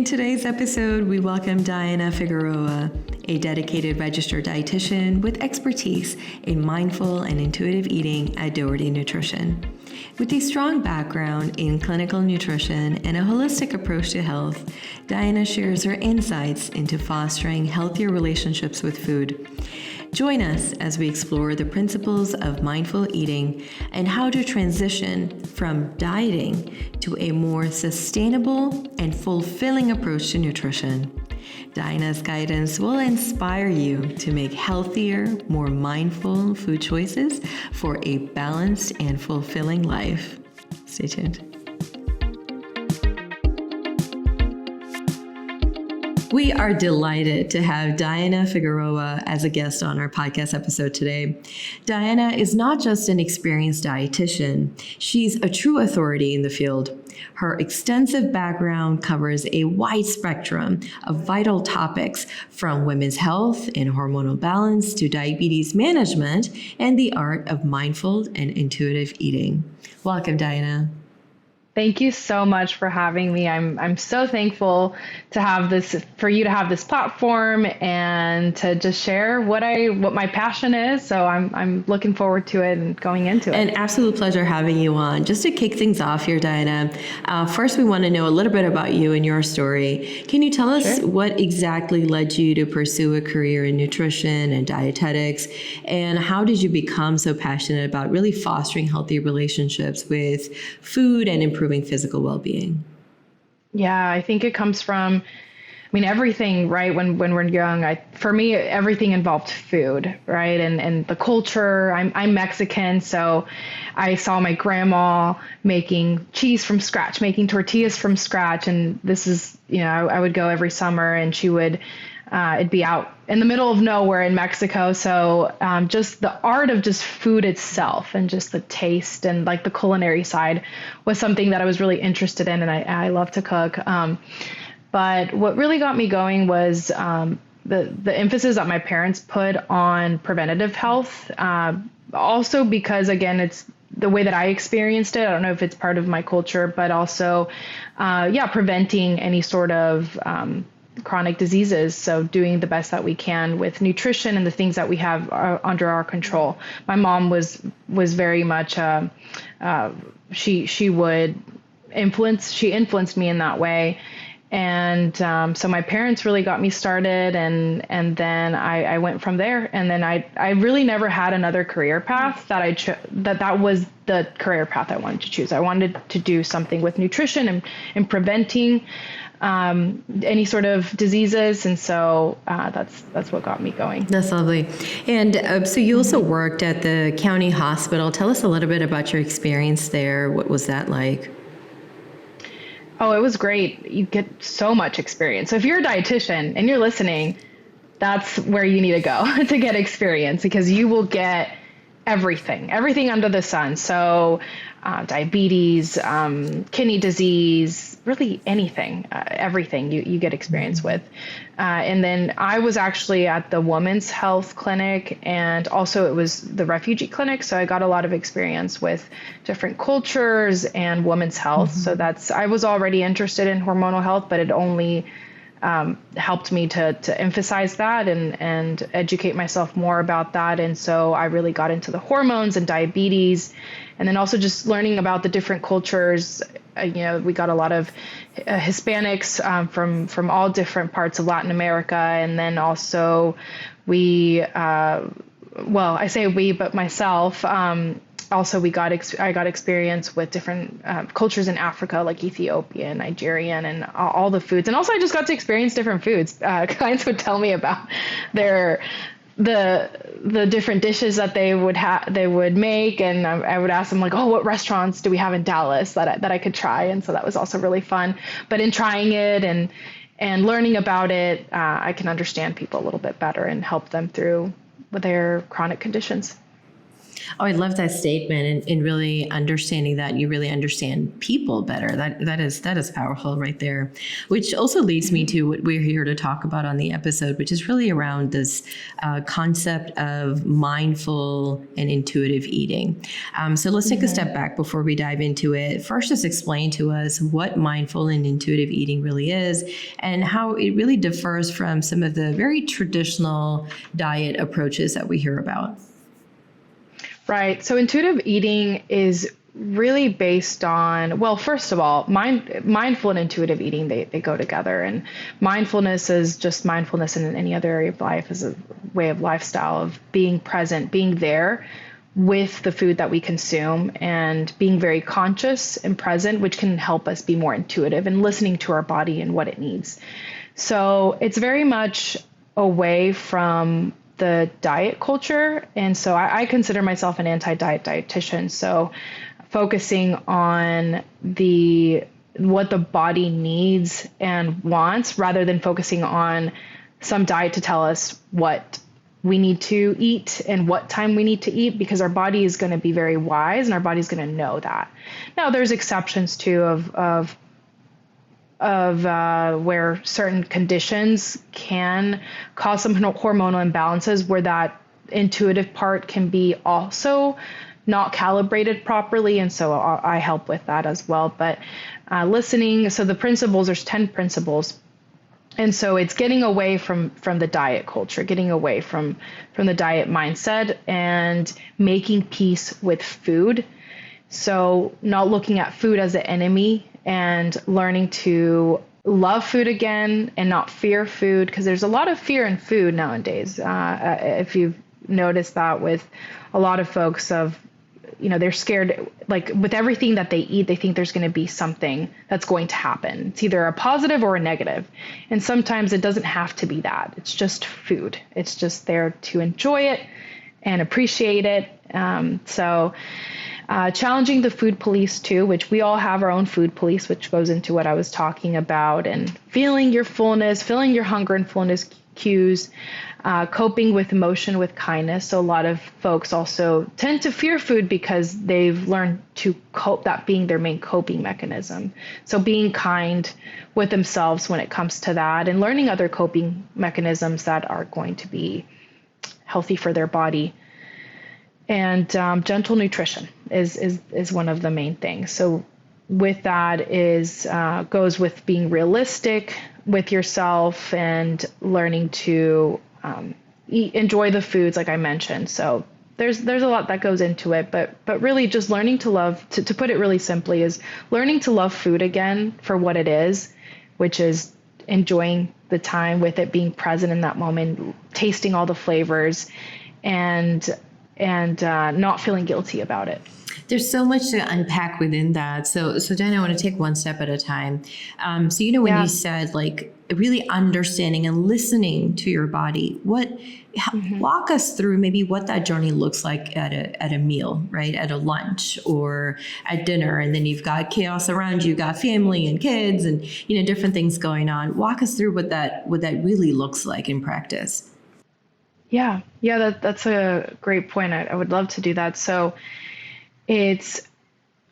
In today's episode, we welcome Diana Figueroa, a dedicated registered dietitian with expertise in mindful and intuitive eating at Doherty Nutrition. With a strong background in clinical nutrition and a holistic approach to health, Diana shares her insights into fostering healthier relationships with food. Join us as we explore the principles of mindful eating and how to transition from dieting to a more sustainable and fulfilling approach to nutrition. Diana's guidance will inspire you to make healthier, more mindful food choices for a balanced and fulfilling life. Stay tuned. We are delighted to have Diana Figueroa as a guest on our podcast episode today. Diana is not just an experienced dietitian, she's a true authority in the field. Her extensive background covers a wide spectrum of vital topics, from women's health and hormonal balance to diabetes management and the art of mindful and intuitive eating. Welcome, Diana. Thank you so much for having me. I'm so thankful to have this, for you to have this platform and to just share what my passion is. So I'm looking forward to it and going into it. An absolute pleasure having you on. Just to kick things off here, Diana, first we want to know a little bit about you and your story. Can you tell us what exactly led you to pursue a career in nutrition and dietetics, and how did you become so passionate about really fostering healthy relationships with food and improving physical well-being? Yeah, I think it comes from, everything, right? When we're young, for me, everything involved food, right? And the culture. I'm Mexican, so I saw my grandma making cheese from scratch, making tortillas from scratch. And this is, I would go every summer and she would, it'd be out in the middle of nowhere in Mexico. So just the art of just food itself and just the taste and like the culinary side was something that I was really interested in. And I love to cook. But what really got me going was the emphasis that my parents put on preventative health. Also because, again, it's the way that I experienced it. I don't know if it's part of my culture, but also, preventing any sort of chronic diseases. So doing the best that we can with nutrition and the things that we have under our control. My mom was very much, she influenced me in that way. And so my parents really got me started, and then I went from there. And then I really never had another career path that was the career path I wanted to choose. I wanted to do something with nutrition and preventing any sort of diseases. And so that's what got me going. That's lovely. And so you also worked at the county hospital. Tell us a little bit about your experience there. What was that like? Oh, it was great. You get so much experience. So if you're a dietitian and you're listening, that's where you need to go to get experience, because you will get everything under the sun. So diabetes, kidney disease, really anything, everything you get experience with. And then I was actually at the women's health clinic, and also it was the refugee clinic. So I got a lot of experience with different cultures and women's health. Mm-hmm. So I was already interested in hormonal health, but it only helped me to emphasize that and educate myself more about that. And so I really got into the hormones and diabetes, and then also just learning about the different cultures. We got a lot of Hispanics from all different parts of Latin America. And then also I say we, but myself, also I got experience with different cultures in Africa, like Ethiopian, Nigerian, and all the foods. And also I just got to experience different foods. Clients would tell me about the different dishes that they would make, and I would ask them like, oh, what restaurants do we have in Dallas that I could try? And so that was also really fun. But in trying it and learning about it, I can understand people a little bit better and help them through with their chronic conditions. Oh, I love that statement, and really understanding that you really understand people better. That is powerful right there. Which also leads me to what we're here to talk about on the episode, which is really around this concept of mindful and intuitive eating. So let's take a step back before we dive into it. First, just explain to us what mindful and intuitive eating really is, and how it really differs from some of the very traditional diet approaches that we hear about. Right. So intuitive eating is really based on, well, first of all, mindful and intuitive eating, they go together. And mindfulness is just mindfulness in any other area of life, is a way of lifestyle of being present, being there with the food that we consume, and being very conscious and present, which can help us be more intuitive and listening to our body and what it needs. So it's very much away from the diet culture. And so I consider myself an anti-diet dietitian. So focusing on what the body needs and wants, rather than focusing on some diet to tell us what we need to eat and what time we need to eat, because our body is going to be very wise and our body's going to know that. Now, there's exceptions too of where certain conditions can cause some hormonal imbalances, where that intuitive part can be also not calibrated properly. And so I help with that as well. But listening, so the principles, there's 10 principles. And so it's getting away from the diet culture, getting away from the diet mindset, and making peace with food. So not looking at food as an enemy, and learning to love food again and not fear food, because there's a lot of fear in food nowadays. If you've noticed that with a lot of folks they're scared, like with everything that they eat, they think there's going to be something that's going to happen. It's either a positive or a negative. And sometimes it doesn't have to be that. It's just food. It's just there to enjoy it and appreciate it. Challenging the food police too, which we all have our own food police, which goes into what I was talking about, and feeling your fullness, feeling your hunger and fullness cues, coping with emotion with kindness. So a lot of folks also tend to fear food because they've learned to cope, that being their main coping mechanism. So being kind with themselves when it comes to that, and learning other coping mechanisms that are going to be healthy for their body. And gentle nutrition is one of the main things. So with that goes with being realistic with yourself and learning to enjoy the foods, like I mentioned. So there's a lot that goes into it, but really just learning to love, to put it really simply, is learning to love food again for what it is, which is enjoying the time with it, being present in that moment, tasting all the flavors, and not feeling guilty about it. There's so much to unpack within that. So Diana, I want to take one step at a time. When you said like really understanding and listening to your body, walk us through maybe what that journey looks like at a meal, right? At a lunch or at dinner, and then you've got chaos around you, got family and kids and different things going on. Walk us through what that really looks like in practice. Yeah, that's a great point. I would love to do that. So it's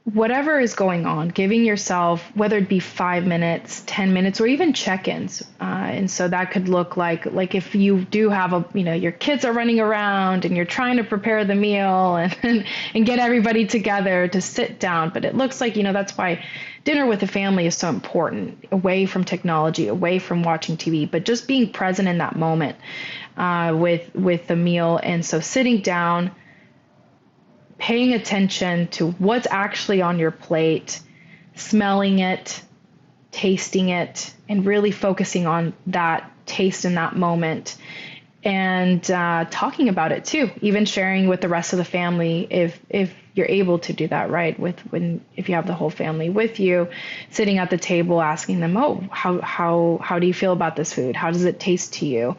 whatever is going on, giving yourself, whether it be 5 minutes, 10 minutes, or even check-ins. And so that could look like if you do have your kids are running around and you're trying to prepare the meal and get everybody together to sit down. But it looks like, that's why dinner with the family is so important, away from technology, away from watching TV, but just being present in that moment with the meal. And so sitting down, paying attention to what's actually on your plate, smelling it, tasting it, and really focusing on that taste in that moment, and talking about it too, even sharing with the rest of the family if you're able to do that, right? If you have the whole family with you, sitting at the table, asking them, how do you feel about this food? How does it taste to you?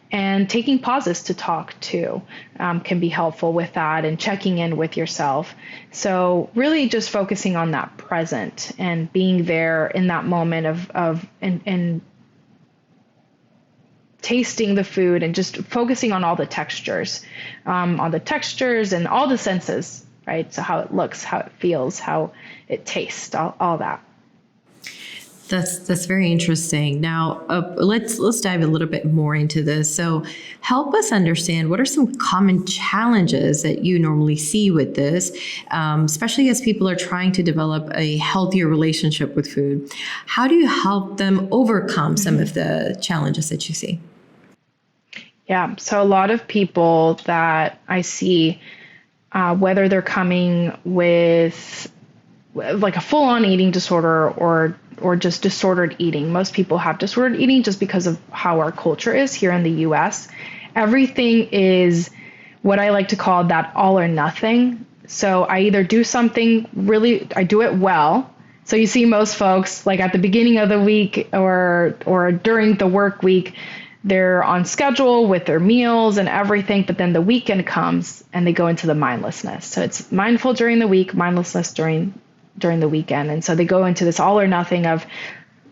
And taking pauses to talk too can be helpful with that, and checking in with yourself. So really just focusing on that present and being there in that moment of tasting the food and just focusing on all the textures, and all the senses, right? So how it looks, how it feels, how it tastes, all that. That's very interesting. Now, let's dive a little bit more into this. So, help us understand what are some common challenges that you normally see with this, especially as people are trying to develop a healthier relationship with food. How do you help them overcome some of the challenges that you see? Yeah, so a lot of people that I see, whether they're coming with like a full-on eating disorder or just disordered eating. Most people have disordered eating just because of how our culture is here in the US. Everything is what I like to call that all or nothing. So I either do something I do it well. So you see most folks like at the beginning of the week or during the work week, they're on schedule with their meals and everything, but then the weekend comes and they go into the mindlessness. So it's mindful during the week, mindlessness during the weekend. And so they go into this all or nothing of,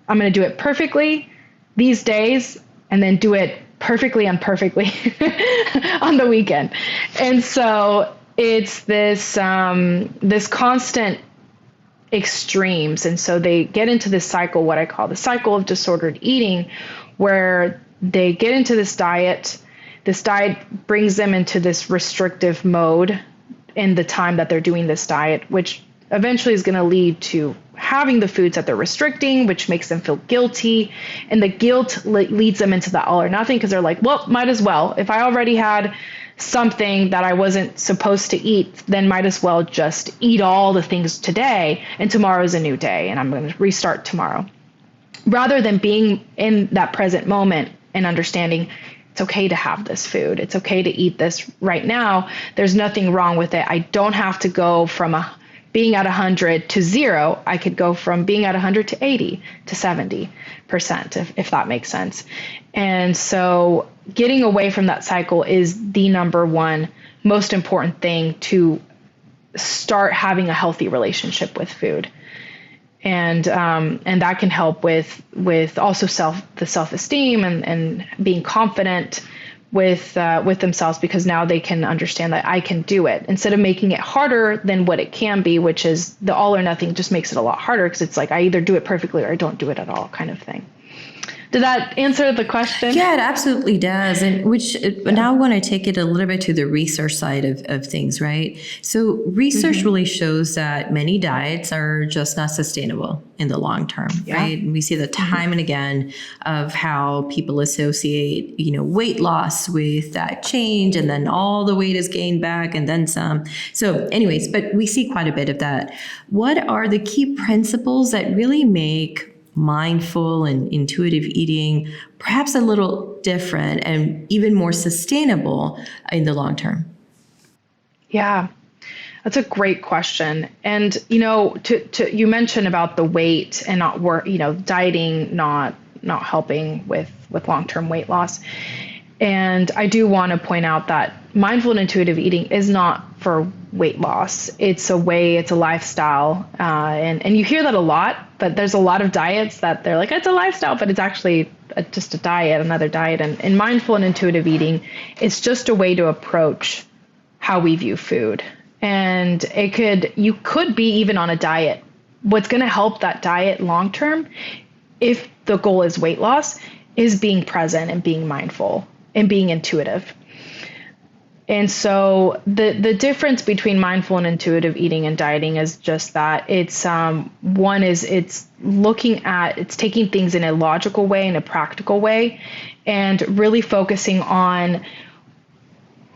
I'm going to do it perfectly these days and then do it perfectly imperfectly on the weekend. And so it's this constant extremes. And so they get into this cycle, what I call the cycle of disordered eating, where they get into this diet. This diet brings them into this restrictive mode in the time that they're doing this diet, which eventually is going to lead to having the foods that they're restricting, which makes them feel guilty. And the guilt leads them into the all or nothing because they're like, well, might as well. If I already had something that I wasn't supposed to eat, then might as well just eat all the things today. And tomorrow is a new day and I'm going to restart tomorrow. Rather than being in that present moment and understanding it's okay to have this food. It's okay to eat this right now. There's nothing wrong with it. I don't have to go from being at 100 to 0, I could go from being at 100 to 80 to 70%, if that makes sense. And so getting away from that cycle is the number one most important thing to start having a healthy relationship with food. And that can help with also the self-esteem and being confident with themselves, because now they can understand that I can do it instead of making it harder than what it can be, which is the all or nothing just makes it a lot harder because it's like I either do it perfectly or I don't do it at all kind of thing. Did that answer the question? Yeah, it absolutely does. And now I want to take it a little bit to the research side of things, right? So research really shows that many diets are just not sustainable in the long term, right? And we see that time and again of how people associate, weight loss with that change, and then all the weight is gained back and then some. So anyways, but we see quite a bit of that. What are the key principles that really make mindful and intuitive eating perhaps a little different and even more sustainable in the long term? Yeah, that's a great question. And, you mentioned about the weight and not work, dieting, not helping with long-term weight loss. And I do want to point out that mindful and intuitive eating is not for weight loss. It's a lifestyle. And you hear that a lot, but there's a lot of diets that they're like, it's a lifestyle, but it's actually just a diet, another diet. And mindful and intuitive eating, it's just a way to approach how we view food. And you could be even on a diet. What's going to help that diet long-term, if the goal is weight loss, is being present and being mindful and being intuitive. And so the difference between mindful and intuitive eating and dieting is just that it's taking things in a logical way, in a practical way, and really focusing on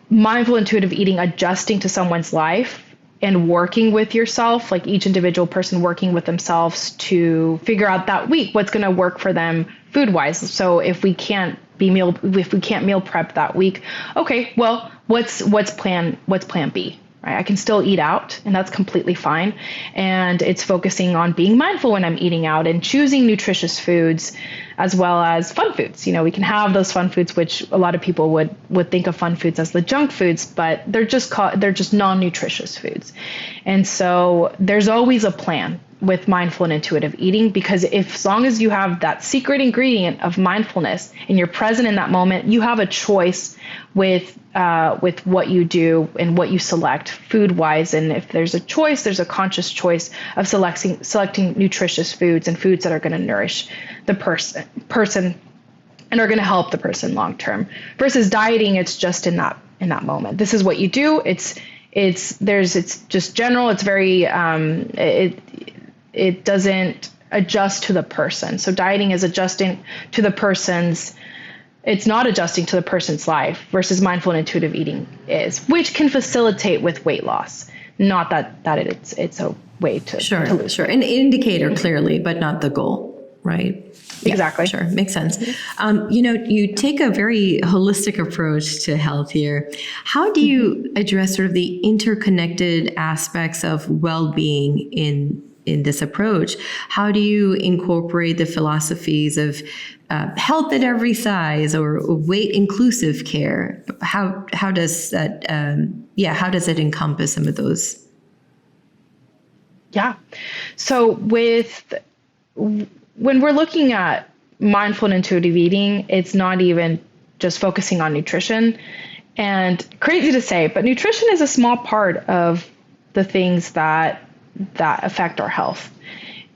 mindful intuitive eating, adjusting to someone's life and working with yourself, like each individual person working with themselves to figure out that week what's going to work for them food wise. So if we can't meal prep that week, okay, well, what's plan B, right? I can still eat out, and that's completely fine. And it's focusing on being mindful when I'm eating out and choosing nutritious foods as well as fun foods. We can have those fun foods, which a lot of people would think of fun foods as the junk foods, but they're just non-nutritious foods. And so there's always a plan. with mindful and intuitive eating, because as long as you have that secret ingredient of mindfulness and you're present in that moment, you have a choice with what you do and what you select food wise. And if there's a choice, there's a conscious choice of selecting nutritious foods and foods that are going to nourish the person and are going to help the person long term. Versus dieting, it's just in that moment. This is what you do. It's just general. It's very it doesn't adjust to the person. So dieting is adjusting to the person's. It's not adjusting to the person's life, versus mindful and intuitive eating is, which can facilitate with weight loss. Not that it's a way to lose. Sure. An indicator clearly, but not the goal, right? Exactly. Yeah, sure. Makes sense. You take a very holistic approach to health here. How do you address sort of the interconnected aspects of well-being in this approach? How do you incorporate the philosophies of health at every size or weight inclusive care? How does that how does it encompass some of those? Yeah. So when we're looking at mindful and intuitive eating, it's not even just focusing on nutrition. And crazy to say, but nutrition is a small part of the things that affect our health.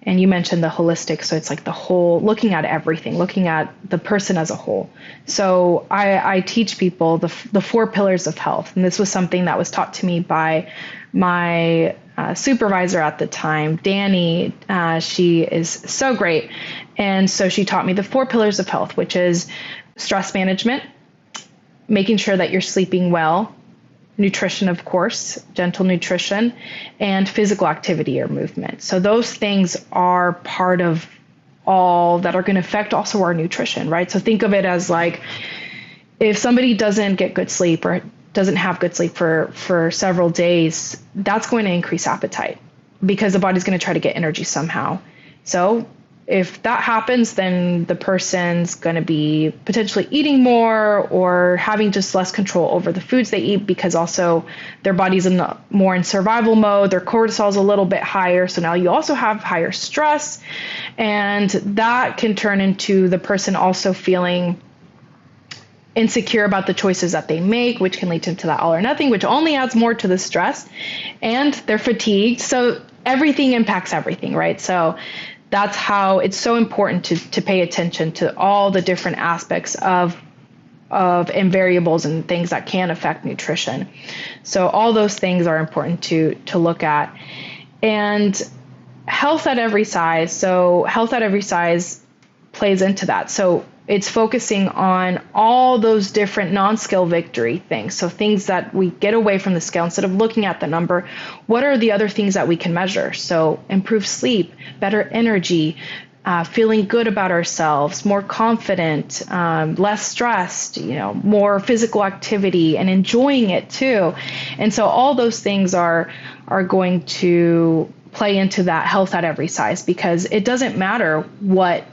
And you mentioned the holistic, so it's like the whole, looking at everything, looking at the person as a whole. So I teach people the 4 pillars of health. And this was something that was taught to me by my supervisor at the time, Danny. She is so great. And so she taught me the 4 pillars of health, which is stress management, making sure that you're sleeping well, nutrition, of course, gentle nutrition, and physical activity or movement. So those things are part of all that are going to affect also our nutrition, right? So think of it as like, if somebody doesn't get good sleep or doesn't have good sleep for several days, that's going to increase appetite because the body's going to try to get energy somehow. So if that happens, then the person's going to be potentially eating more or having just less control over the foods they eat, because also their body's more in survival mode. Their cortisol is a little bit higher. So now you also have higher stress, and that can turn into the person also feeling insecure about the choices that they make, which can lead into that all or nothing, which only adds more to the stress, and they're fatigued. So everything impacts everything, right? So that's how it's so important to pay attention to all the different aspects of and variables and things that can affect nutrition. So all those things are important to look at. And health at every size. So health at every size plays into that. So it's focusing on all those different non-scale victory things. So things that we get away from the scale instead of looking at the number. What are the other things that we can measure? So improved sleep, better energy, feeling good about ourselves, more confident, less stressed, more physical activity and enjoying it too. And so all those things are going to play into that health at every size, because it doesn't matter what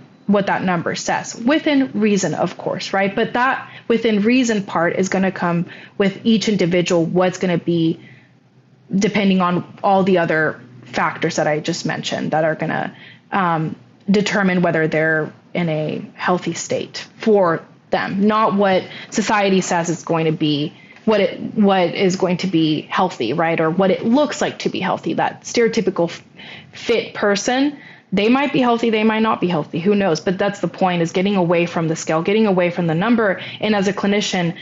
that number says, within reason, of course, right? But that within reason part is going to come with each individual, what's going to be depending on all the other factors that I just mentioned that are going to determine whether they're in a healthy state for them, not what society says it's going to be, what is going to be healthy, right? Or what it looks like to be healthy. That stereotypical fit person, they might be healthy, they might not be healthy, who knows? But that's the point, is getting away from the scale, getting away from the number, and as a clinician,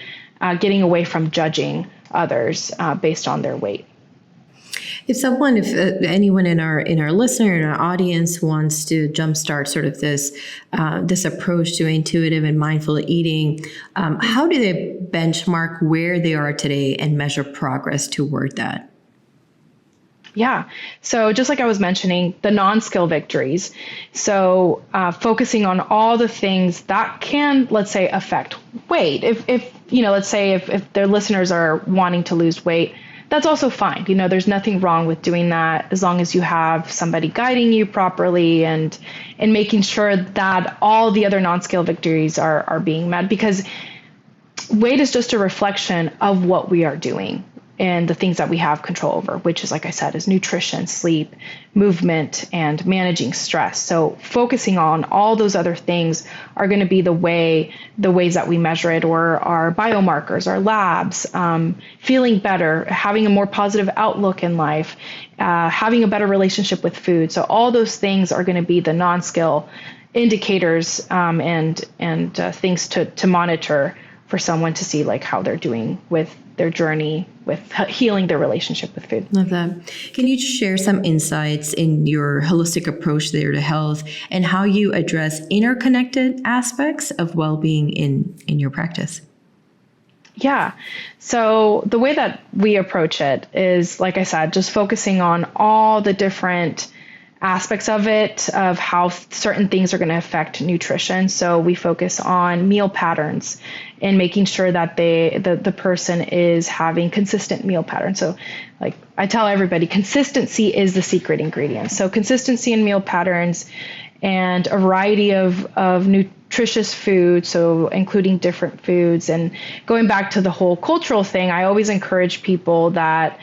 getting away from judging others based on their weight. If anyone in our listener, in our audience wants to jumpstart sort of this approach to intuitive and mindful eating, how do they benchmark where they are today and measure progress toward that? Yeah. So just like I was mentioning, the non-scale victories. So focusing on all the things that can, let's say, affect weight. If let's say if their listeners are wanting to lose weight, that's also fine. There's nothing wrong with doing that, as long as you have somebody guiding you properly and making sure that all the other non-scale victories are being met, because weight is just a reflection of what we are doing. and the things that we have control over, which is, like I said, is nutrition, sleep, movement, and managing stress. So focusing on all those other things are going to be the ways that we measure it, or our biomarkers, our labs, feeling better, having a more positive outlook in life, having a better relationship with food. So all those things are going to be the non-skill indicators and things to monitor for someone to see like how they're doing with their journey with healing their relationship with food. Love that. Can you share some insights in your holistic approach there to health and how you address interconnected aspects of well-being in your practice? Yeah. So the way that we approach it is, like I said, just focusing on all the different aspects of it, of how certain things are going to affect nutrition. So we focus on meal patterns and making sure that the person is having consistent meal patterns. So like I tell everybody, consistency is the secret ingredient. So consistency in meal patterns and a variety of nutritious food, so including different foods. And going back to the whole cultural thing, I always encourage people that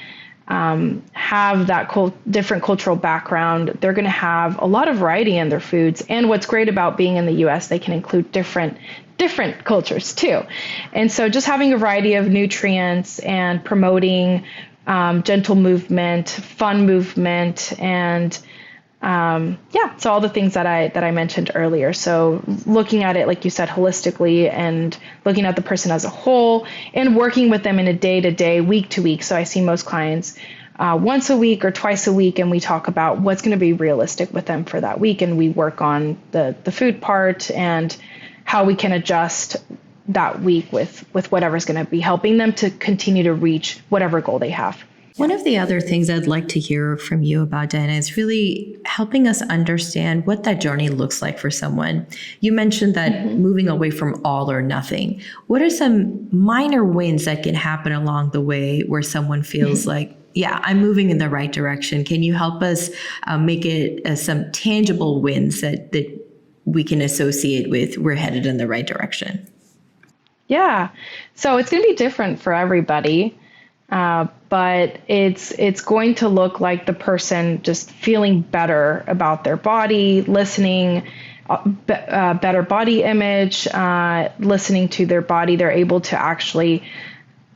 have that different cultural background. They're going to have a lot of variety in their foods. And what's great about being in the US, they can include different cultures too. And so just having a variety of nutrients and promoting gentle movement, fun movement, and so all the things that I mentioned earlier. So looking at it, like you said, holistically, and looking at the person as a whole and working with them in a day-to-day, week-to-week. So I see most clients once a week or twice a week, and we talk about what's going to be realistic with them for that week. And we work on the food part and how we can adjust that week with whatever's going to be helping them to continue to reach whatever goal they have. One of the other things I'd like to hear from you about, Diana, is really helping us understand what that journey looks like for someone. You mentioned that moving away from all or nothing. What are some minor wins that can happen along the way where someone feels like, yeah, I'm moving in the right direction? Can you help us make it some tangible wins that we can associate with we're headed in the right direction? Yeah. So it's going to be different for everybody. But it's going to look like the person just feeling better about their body, listening, better body image, listening to their body. They're able to actually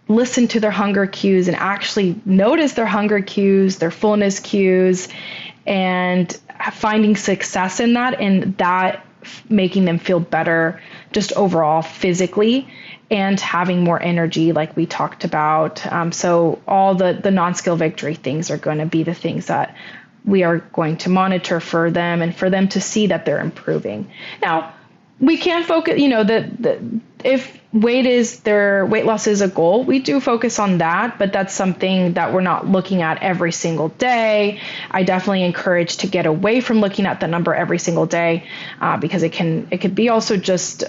listen to their hunger cues and actually notice their hunger cues, their fullness cues, and finding success in that, and that making them feel better just overall physically, and having more energy like we talked about. So all the non-skill victory things are going to be the things that we are going to monitor for them and for them to see that they're improving. Now, we can focus, if weight loss is a goal, we do focus on that, but that's something that we're not looking at every single day. I definitely encourage to get away from looking at the number every single day, because it could be also just,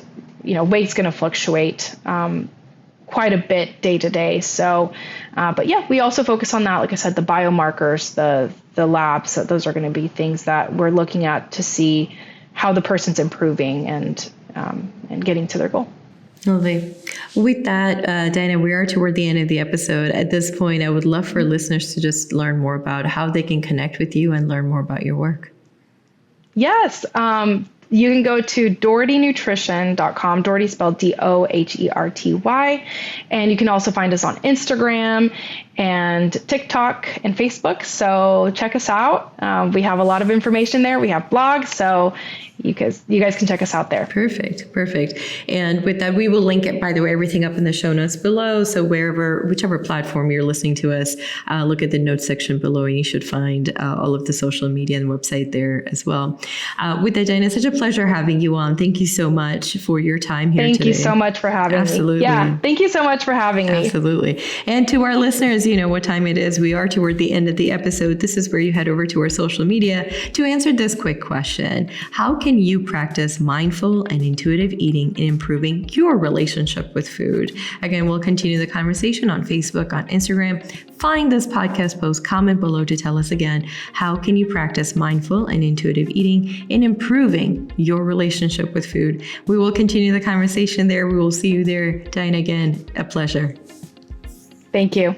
weight's going to fluctuate quite a bit day to day. So, but yeah, we also focus on that. Like I said, the biomarkers, the labs, those are going to be things that we're looking at to see how the person's improving and getting to their goal. Lovely. With that, Diana, we are toward the end of the episode. At this point, I would love for listeners to just learn more about how they can connect with you and learn more about your work. Yes. You can go to dohertynutrition.com, Doherty spelled Doherty, and you can also find us on Instagram and TikTok and Facebook. So check us out. We have a lot of information there. We have blogs, so you guys can check us out there. Perfect. And with that, we will link it, by the way, everything up in the show notes below. So whichever platform you're listening to us, look at the notes section below and you should find all of the social media and website there as well. With that, Diana, it's such a pleasure having you on. Thank you so much for your time here today. Thank you so much for having me. Absolutely. Yeah, thank you so much for having me. Absolutely. And to our listeners, you know what time it is. We are toward the end of the episode. This is where you head over to our social media to answer this quick question. How can you practice mindful and intuitive eating in improving your relationship with food? Again, we'll continue the conversation on Facebook, on Instagram. Find this podcast post, comment below to tell us again, how can you practice mindful and intuitive eating in improving your relationship with food? We will continue the conversation there. We will see you there. Diana, again, a pleasure. Thank you.